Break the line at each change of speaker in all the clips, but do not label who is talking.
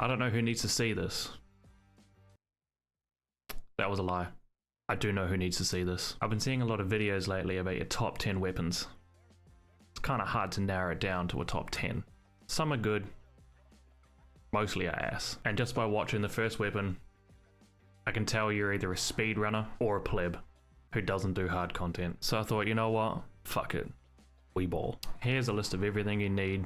I don't know who needs to see this. That was a lie. I do know who needs to see this. I've been seeing a lot of videos lately about your top 10 weapons. It's kind of hard to narrow it down to a top 10. Some are good, mostly are ass. And just by watching the first weapon, I can tell you're either a speedrunner or a pleb who doesn't do hard content. So I thought, you know what? Fuck it. We ball. Here's a list of everything you need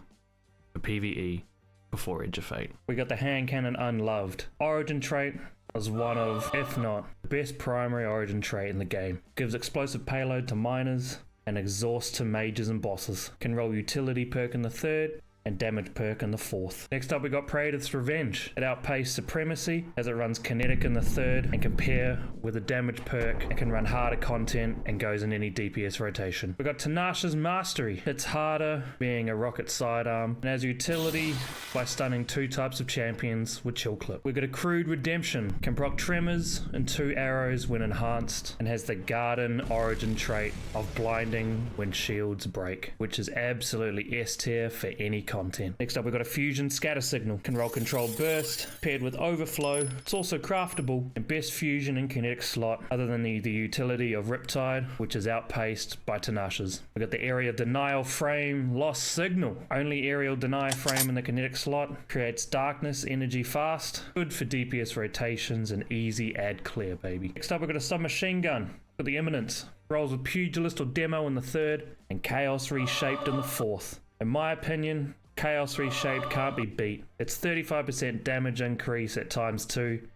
for PvE before Edge of Fate. We got the hand cannon Unloved. Origin trait is one of, if not, the best primary origin trait in the game. Gives explosive payload to miners and exhaust to mages and bosses. Can roll utility perk in the third and damage perk in the fourth. Next up we got Praetor's Revenge. It outpaces Supremacy as it runs kinetic in the third and can pair with a damage perk and can run harder content and goes in any DPS rotation. We got Tinashe's Mastery. It's harder, being a rocket sidearm, and has utility by stunning 2 types of champions with Chill Clip. We got Accrued Redemption. Can proc Tremors and 2 arrows when enhanced, and has the Garden origin trait of blinding when shields break, which is absolutely S tier for any content. Next up we've got a Fusion Scatter Signal. Can roll Controlled Burst paired with Overflow. It's also craftable and best fusion in kinetic slot other than the utility of Riptide, which is outpaced by Tinashe's. We've got the Area Denial Frame Lost Signal. Only aerial denial frame in the kinetic slot. Creates darkness energy fast. Good for DPS rotations and easy ad clear, baby. Next up we've got a Submachine Gun. Got the Eminence. Rolls with Pugilist or Demo in the third and Chaos Reshaped in the fourth. In my opinion, Chaos Reshaped can't be beat. It's 35% damage increase at ×2,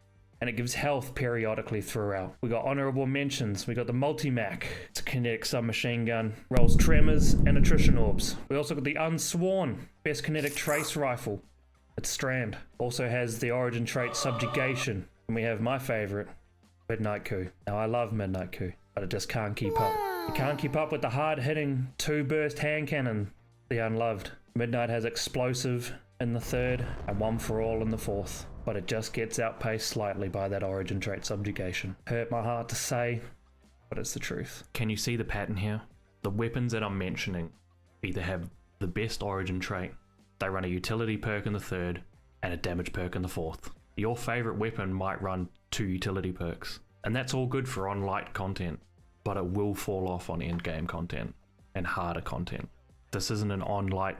and it gives health periodically throughout. We got honorable mentions. We got the Multi-Mac. It's a kinetic submachine gun. Rolls Tremors and Attrition Orbs. We also got the Unsworn. Best kinetic trace rifle. It's Strand. Also has the origin trait Subjugation. And we have my favorite, Midnight Coup. Now I love Midnight Coup, but it just can't keep up. It can't keep up with the hard-hitting 2-burst hand cannon, the Unloved. Midnight has Explosive in the third and One for All in the fourth, but it just gets outpaced slightly by that origin trait Subjugation. Hurt my heart to say, but it's the truth. Can you see the pattern here? The weapons that I'm mentioning either have the best origin trait, they run a utility perk in the third and a damage perk in the fourth. Your favorite weapon might run 2 utility perks, and that's all good for on light content, but it will fall off on end game content and harder content. This isn't an on light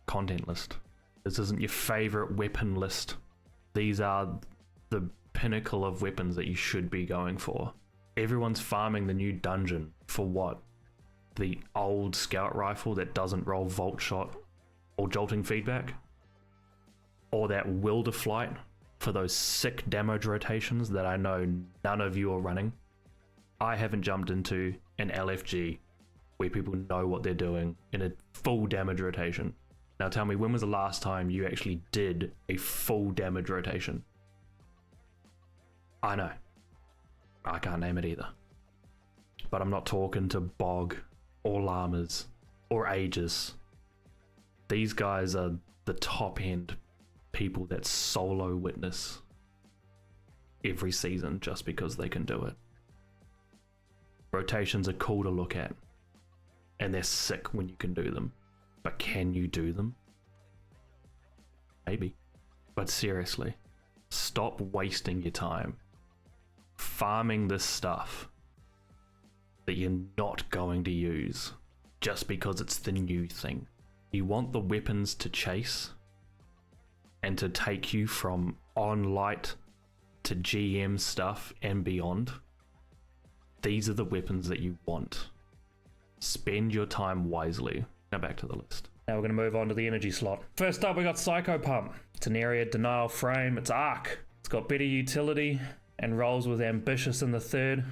content list. This isn't your favorite weapon list. These are the pinnacle of weapons that you should be going for. Everyone's farming the new dungeon for what? The old scout rifle that doesn't roll Volt Shot or jolting feedback? Or that Will to Flight for those sick damage rotations that I know none of you are running? I haven't jumped into an LFG where people know what they're doing in a full damage rotation. Now tell me, when was the last time you actually did a full damage rotation? I know. I can't name it either. But I'm not talking to Bog or Llamas or Aegis. These guys are the top end people that solo witness every season just because they can do it. Rotations are cool to look at, and they're sick when you can do them. But can you do them? Maybe. But seriously, stop wasting your time farming this stuff that you're not going to use just because it's the new thing. You want the weapons to chase and to take you from on light to GM stuff and beyond. These are the weapons that you want. Spend your time wisely. Now back to the list. Now we're going to move on to the energy slot. First up we got Psycho Pump. It's an area denial frame. It's arc. It's got better utility and rolls with Ambitious in the third.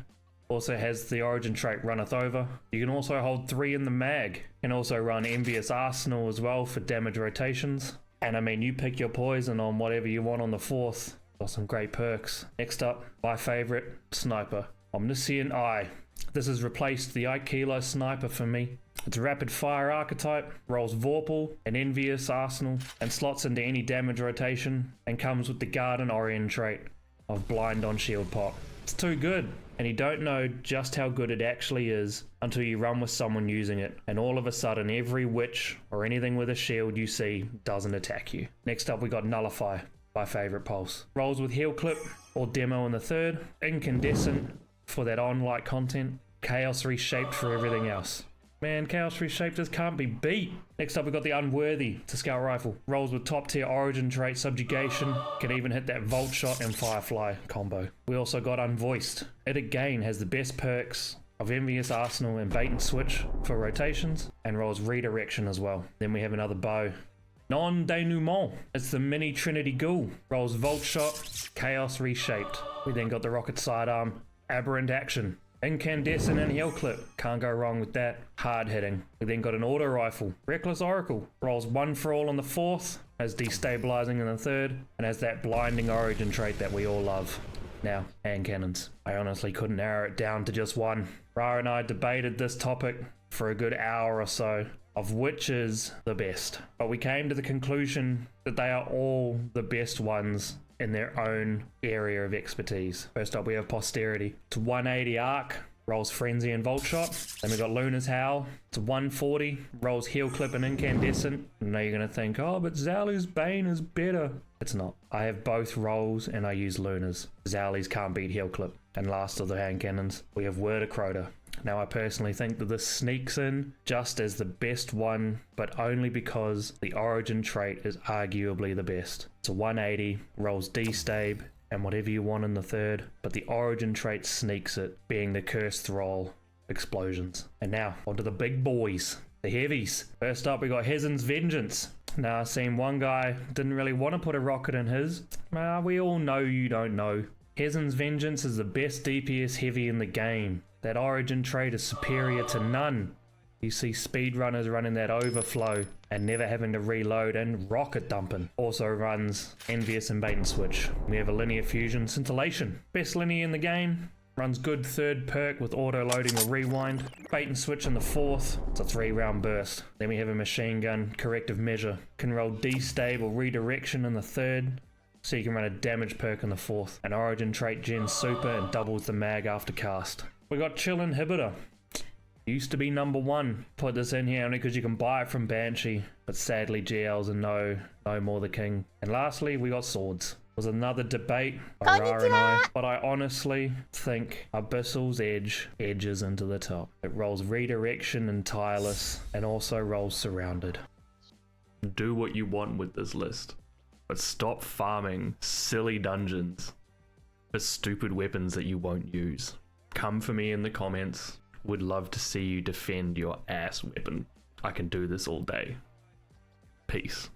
Also has the origin trait Runneth Over. You can also hold 3 in the mag. Can also run Envious Arsenal as well for damage rotations. And I mean, you pick your poison on whatever you want on the fourth. Got some great perks. Next up, my favorite, Sniper. Omniscient Eye. This has replaced the Ike Kilo Sniper for me. It's a rapid fire archetype, rolls Vorpal and Envious Arsenal, and slots into any damage rotation, and comes with the Garden Orient trait of Blind on Shield Pop. It's too good, and you don't know just how good it actually is until you run with someone using it, and all of a sudden every witch or anything with a shield you see doesn't attack you. Next up we got Nullify. my favourite pulse. Rolls with heel clip or demo in the third. Incandescent for that on-light content. Chaos Reshaped for everything else. Man, Chaos Reshaped just can't be beat. Next up, we got the Unworthy to Scout Rifle. Rolls with top tier origin trait Subjugation. Can even hit that Volt Shot and Firefly combo. We also got Unvoiced. It again has the best perks of Envious Arsenal and Bait and Switch for rotations, and rolls Redirection as well. Then we have another bow. Non-denouement. It's the mini Trinity Ghoul. Rolls Volt Shot, Chaos Reshaped. We then got the Rocket Sidearm, Aberrant Action. Incandescent and heel clip. Can't go wrong with that. Hard hitting. We then got an auto rifle. Reckless Oracle. Rolls 1 for all on the fourth. Has destabilizing in the third. And has that blinding origin trait that we all love. Now, hand cannons. I honestly couldn't narrow it down to just one. Ra and I debated this topic for a good hour or so of which is the best. But we came to the conclusion that they are all the best ones in their own area of expertise. First up, we have Posterity. It's 180 arc, rolls Frenzy and Volt Shot. Then we got Luna's Howl. It's 140, rolls Heel Clip and Incandescent. I know you're gonna think, oh, but Zalu's Bane is better. It's not. I have both rolls and I use Luna's. Zali's can't beat Heel Clip. And last of the hand cannons, we have Word of Crota. Now I personally think that this sneaks in just as the best one, but only because the origin trait is arguably the best. It's a 180, rolls D-Stabe, and whatever you want in the third, but the origin trait sneaks it, being the Cursed Thrall explosions. And now, onto the big boys, the heavies. First up, we got Hezin's Vengeance. Now, I've seen one guy didn't really want to put a rocket in his. We all know you don't know. Hezin's Vengeance is the best DPS heavy in the game. That origin trait is superior to none. You see speedrunners running that overflow and never having to reload, and rocket dumping. Also runs Envious and Bait and Switch. We have a Linear Fusion Scintillation. Best linear in the game. Runs good third perk with auto loading or rewind. Bait and Switch in the fourth. It's a 3-round burst. Then we have a Machine Gun Corrective Measure. Can roll D-Stable Redirection in the third, so you can run a damage perk in the fourth. An origin trait gen super and doubles the mag after cast. We got Chill Inhibitor. Used to be number 1. Put this in here only because you can buy it from Banshee, but sadly GLs are no more the king. And lastly, we got Swords. Was another debate by Ra and I, but I honestly think Abyssal's Edge edges into the top. It rolls Redirection and Tireless, and also rolls Surrounded. Do what you want with this list, but stop farming silly dungeons for stupid weapons that you won't use. Come for me in the comments. Would love to see you defend your ass weapon. I can do this all day. Peace.